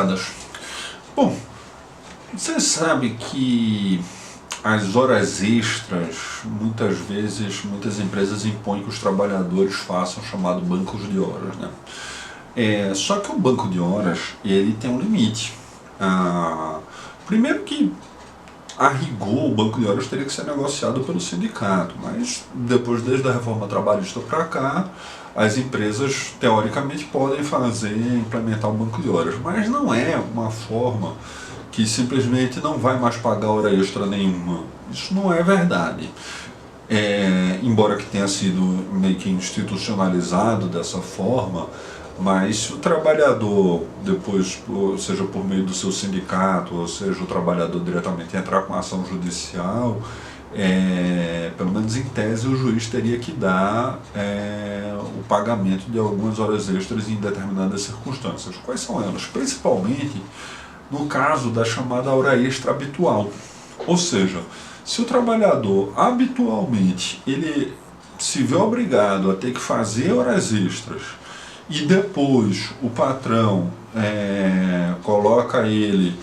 camaradas. Bom, você sabe que as horas extras, muitas vezes, muitas empresas impõem que os trabalhadores façam o chamado banco de horas, né? Só que o banco de horas, ele tem um limite. Primeiro que, a rigor, o banco de horas teria que ser negociado pelo sindicato, mas depois, desde a reforma trabalhista para cá, as empresas, teoricamente, podem implementar o banco de horas, mas não é uma forma que simplesmente não vai mais pagar hora extra nenhuma. Isso não é verdade. Embora que tenha sido meio que institucionalizado dessa forma, mas se o trabalhador depois, seja por meio do seu sindicato, ou seja, o trabalhador diretamente entrar com ação judicial, pelo menos em tese o juiz teria que dar o pagamento de algumas horas extras em determinadas circunstâncias. Quais são elas? Principalmente no caso da chamada hora extra habitual. Ou seja, se o trabalhador habitualmente ele se vê obrigado a ter que fazer horas extras e depois o patrão coloca ele,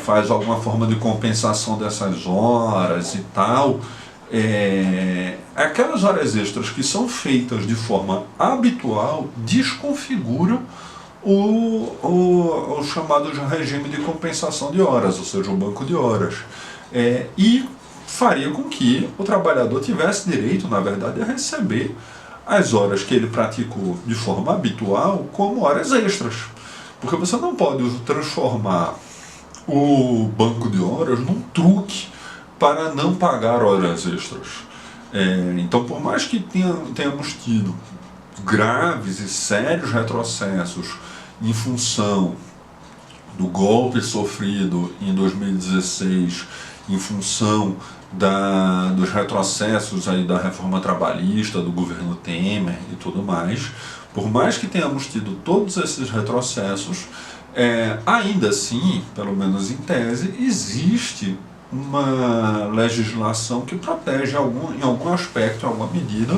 faz alguma forma de compensação dessas horas e tal, aquelas horas extras que são feitas de forma habitual desconfiguram o chamado regime de compensação de horas, ou seja, o banco de horas, e faria com que o trabalhador tivesse direito, na verdade, a receber as horas que ele praticou de forma habitual como horas extras, porque você não pode transformar o banco de horas num truque para não pagar horas extras. Então, por mais que tenhamos tido graves e sérios retrocessos em função do golpe sofrido em 2016, em função dos retrocessos aí da reforma trabalhista, do governo Temer e tudo mais, por mais que tenhamos tido todos esses retrocessos, ainda assim, pelo menos em tese, existe uma legislação que protege em algum aspecto, em alguma medida,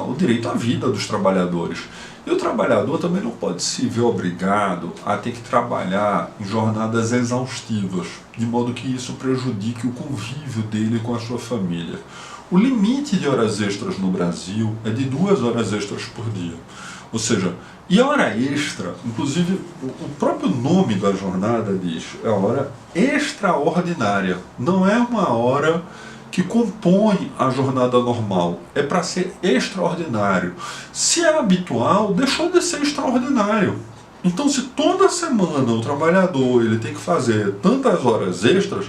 o direito à vida dos trabalhadores. E o trabalhador também não pode se ver obrigado a ter que trabalhar em jornadas exaustivas, de modo que isso prejudique o convívio dele com a sua família. O limite de horas extras no Brasil é de 2 horas extras por dia. Ou seja, e a hora extra, inclusive o próprio nome da jornada diz, é a hora extraordinária, não é uma hora que compõe a jornada normal, é para ser extraordinário. Se é habitual, deixou de ser extraordinário. Então, se toda semana o trabalhador ele tem que fazer tantas horas extras,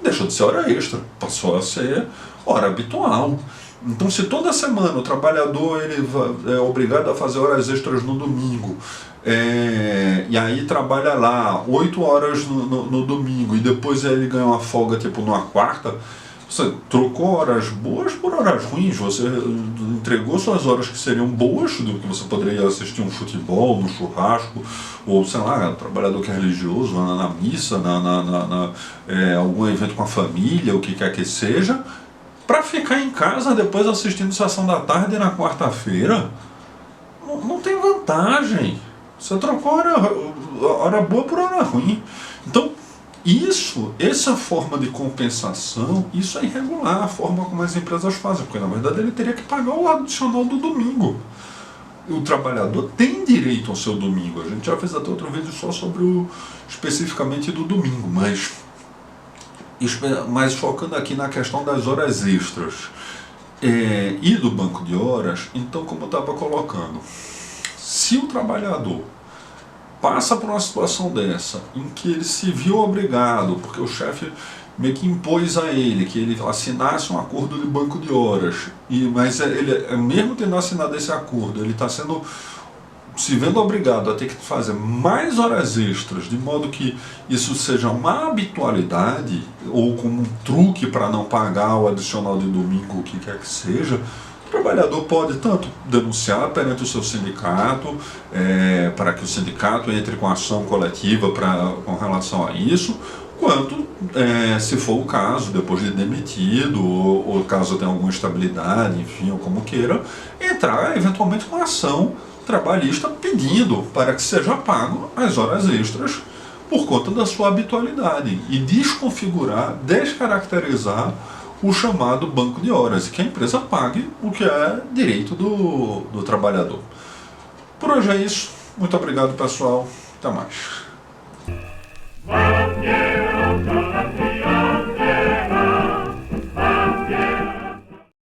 deixou de ser hora extra, passou a ser hora habitual. Então, se toda semana o trabalhador ele é obrigado a fazer horas extras no domingo, e aí trabalha lá 8 horas no domingo e depois ele ganha uma folga tipo numa quarta, você trocou horas boas por horas ruins, você entregou suas horas que seriam boas, do que você poderia assistir um futebol, no churrasco, ou sei lá, trabalhador que é religioso, na missa, algum evento com a família, o que quer que seja, para ficar em casa depois assistindo Sessão da Tarde na quarta-feira. Não tem vantagem. Você trocou hora boa por hora ruim. Então, essa forma de compensação, isso é irregular, a forma como as empresas fazem, porque na verdade ele teria que pagar o adicional do domingo. O trabalhador tem direito ao seu domingo. A gente já fez até outro vídeo só sobre especificamente do domingo, mas focando aqui na questão das horas extras e do banco de horas. Então, como eu estava colocando, se o trabalhador passa por uma situação dessa, em que ele se viu obrigado, porque o chefe meio que impôs a ele que ele assinasse um acordo de banco de horas, mas ele, mesmo tendo assinado esse acordo, ele está se vendo obrigado a ter que fazer mais horas extras, de modo que isso seja uma habitualidade, ou como um truque para não pagar o adicional de domingo, o que quer que seja. O trabalhador pode tanto denunciar perante o seu sindicato, para que o sindicato entre com ação coletiva com relação a isso, quanto, se for o caso, depois de demitido, ou caso tenha alguma instabilidade, enfim, ou como queira, entrar eventualmente com ação trabalhista pedindo para que seja pago as horas extras por conta da sua habitualidade e desconfigurar, descaracterizar o chamado banco de horas e que a empresa pague o que é direito do trabalhador. Por hoje é isso. Muito obrigado, pessoal. Até mais.